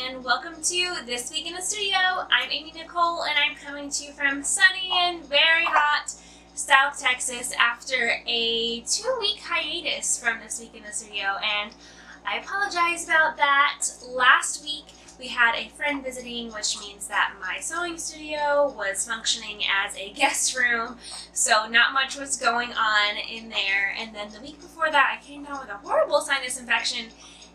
and welcome to This Week in the Studio. I'm Amy Nicole and I'm coming to you from sunny and very hot South Texas after a 2-week hiatus from This Week in the Studio, and I apologize about that. Last week we had a friend visiting, which means that my sewing studio was functioning as a guest room, so not much was going on in there. And then the week before that I came down with a horrible sinus infection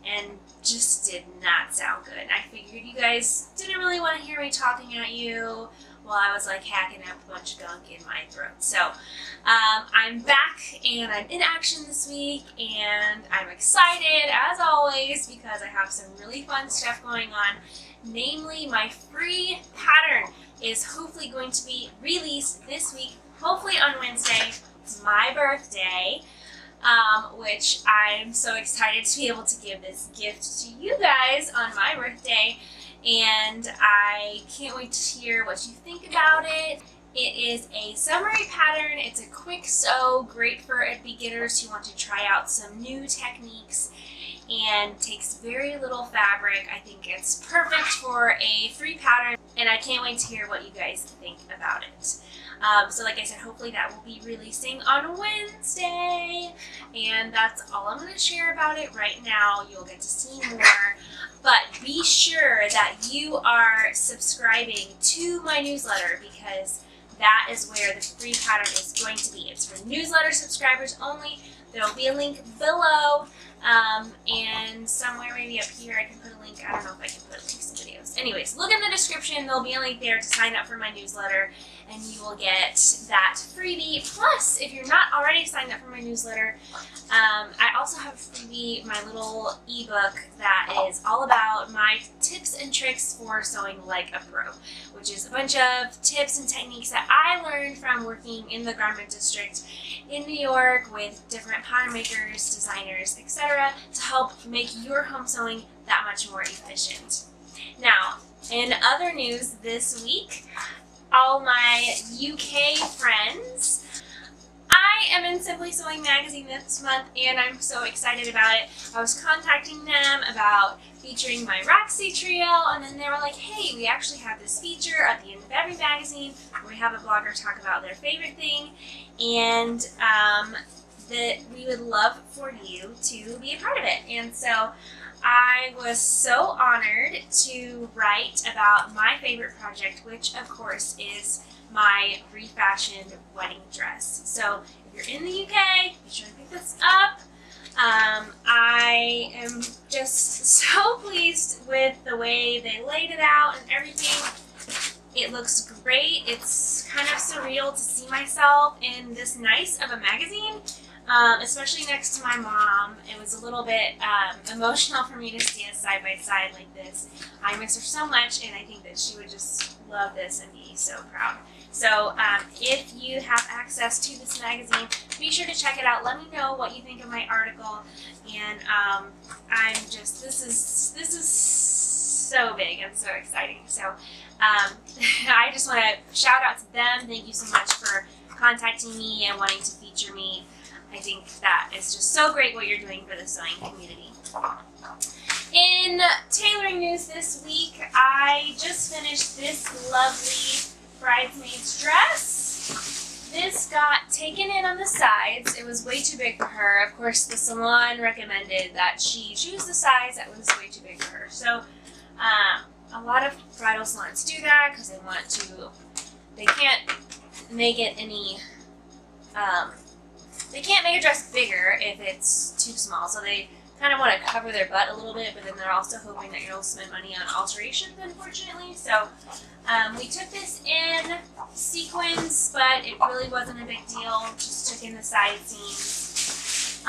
and just did not sound good. I figured you guys didn't really want to hear me talking at you while I was like hacking up a bunch of gunk in my throat. So I'm back and I'm in action this week, and I'm excited as always because I have some really fun stuff going on. Namely, my free pattern is hopefully going to be released this week, hopefully on Wednesday. It's my birthday. Which I'm so excited to be able to give this gift to you guys on my birthday, and I can't wait to hear what you think about it. It is a summary pattern. It's a quick sew, great for beginners who want to try out some new techniques, and takes very little fabric. I think it's perfect for a free pattern, and I can't wait to hear what you guys think about it. So like I said, hopefully that will be releasing on Wednesday, and that's all I'm going to share about it right now. You'll get to see more, but be sure that you are subscribing to my newsletter because that is where the free pattern is going to be. It's for newsletter subscribers only. There will be a link below, and somewhere maybe up here I can put a link. I don't know if I can put links in videos. Anyways, look in the description. Therell be a link there to sign up for my newsletter, and you will get that freebie. Plus, if you're not already signed up for my newsletter, I also have a freebie, my little ebook that is all about my tips and tricks for sewing like a pro, which is a bunch of tips and techniques that I learned from working in the garment district in New York with different pattern makers, designers, etc., to help make your home sewing that much more efficient. Now, in other news this week, all my UK friends, I am in Simply Sewing magazine this month, and I'm so excited about it. I was contacting them about featuring my Roxy trio, and then they were like, hey, we actually have this feature at the end of every magazine where we have a blogger talk about their favorite thing, and that we would love for you to be a part of it. And so I was so honored to write about my favorite project, which of course is my refashioned wedding dress. So if you're in the UK, be sure to pick this up. I am just so pleased with the way they laid it out and everything. It looks great. It's kind of surreal to see myself in this nice of a magazine, especially next to my mom. It was a little bit emotional for me to see us side by side like this. I miss her so much, and I think that she would just love this and be so proud. So if you have access to this magazine, be sure to check it out. Let me know what you think of my article. And I'm just, this is so big and so exciting. So I just want to shout out to them. Thank you so much for contacting me and wanting to feature me. I think that is just so great what you're doing for the sewing community. In tailoring news this week, I just finished this lovely bridesmaid's dress. This got taken in on the sides. It was way too big for her. Of course, the salon recommended that she choose the size that was way too big for her. So a lot of bridal salons do that because they can't make it any, they can't make a dress bigger if it's too small. So they kind of want to cover their butt a little bit, but then they're also hoping that you'll spend money on alterations, unfortunately. So we took this in sequins, but it really wasn't a big deal. Just took in the side seams.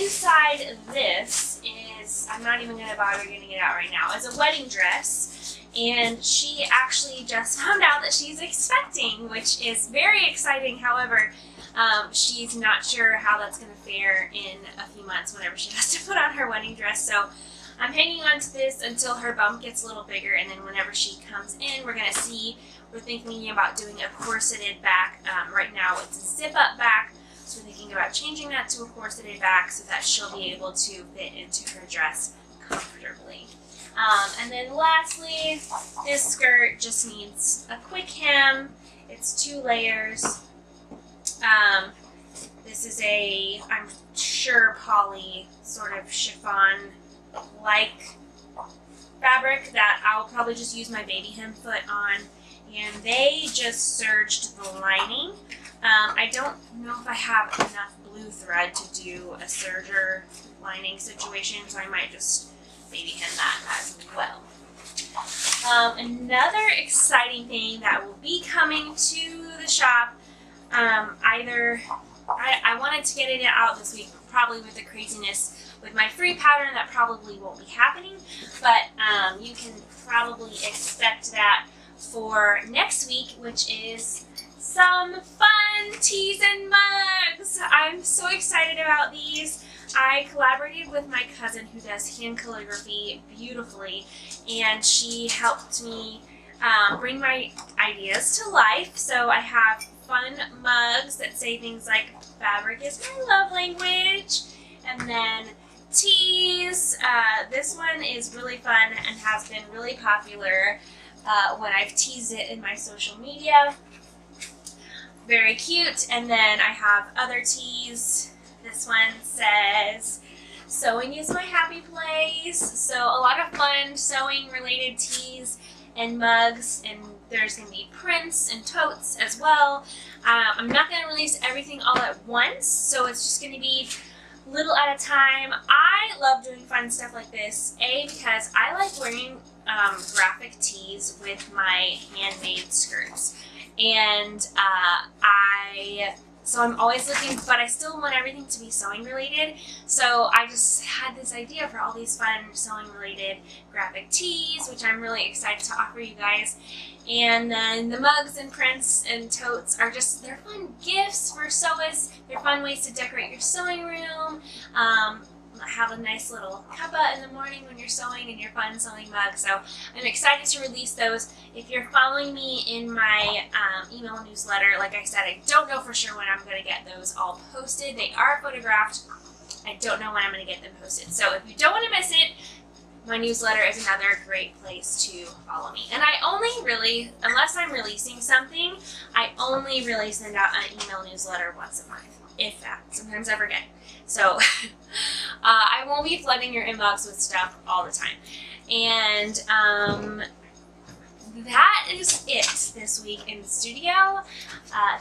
Inside this is, I'm not even going to bother getting it out right now, is a wedding dress. And she actually just found out that she's expecting, which is very exciting. However, she's not sure how that's going to fare in a few months whenever she has to put on her wedding dress. So I'm hanging on to this until her bump gets a little bigger, and then whenever she comes in, we're going to see. We're thinking about doing a corseted back. Right now it's a zip-up back, so we're thinking about changing that to a corseted back so that she'll be able to fit into her dress comfortably. And then lastly, this skirt just needs a quick hem. It's 2 layers. This is a, I'm sure, poly sort of chiffon-like fabric that I'll probably just use my baby hem foot on. And they just serged the lining. I don't know if I have enough blue thread to do a serger lining situation, so I might just baby hem that as well. Another exciting thing that will be coming to the shop, I wanted to get it out this week, probably with the craziness with my free pattern that probably won't be happening, but you can probably expect that for next week, which is some fun teas and mugs. I'm so excited about these. I collaborated with my cousin who does hand calligraphy beautifully, and she helped me bring my ideas to life. So I have fun mugs that say things like "fabric is my love language," and then teas. This one is really fun and has been really popular when I've teased it in my social media. Very cute. And then I have other teas. This one says, "Sewing is my happy place." So a lot of fun sewing related teas and mugs, and there's going to be prints and totes as well. I'm not going to release everything all at once, so it's just going to be little at a time. I love doing fun stuff like this, because I like wearing graphic tees with my handmade skirts, and so I'm always looking, but I still want everything to be sewing related. So I just had this idea for all these fun sewing related graphic tees, which I'm really excited to offer you guys. And then the mugs and prints and totes are just, they're fun gifts for sewers. They're fun ways to decorate your sewing room. Have a nice little cuppa in the morning when you're sewing, and your fun sewing mug. So I'm excited to release those. If you're following me in my email newsletter, like I said, I don't know for sure when I'm going to get those all posted. They are photographed. I don't know when I'm going to get them posted. So if you don't want to miss it, my newsletter is another great place to follow me. And I only really, unless I'm releasing something, I only really send out an email newsletter once a month, if that. Sometimes I forget. So I won't be flooding your inbox with stuff all the time. And that is it this week in the studio.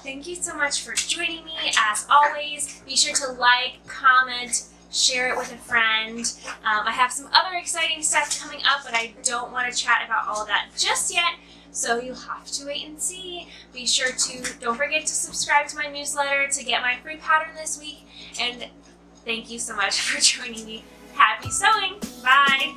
Thank you so much for joining me. As always, be sure to like, comment, share it with a friend. I have some other exciting stuff coming up, but I don't want to chat about all of that just yet. So you'll have to wait and see. Be sure to, don't forget to subscribe to my newsletter to get my free pattern this week. And thank you so much for joining me. Happy sewing. Bye.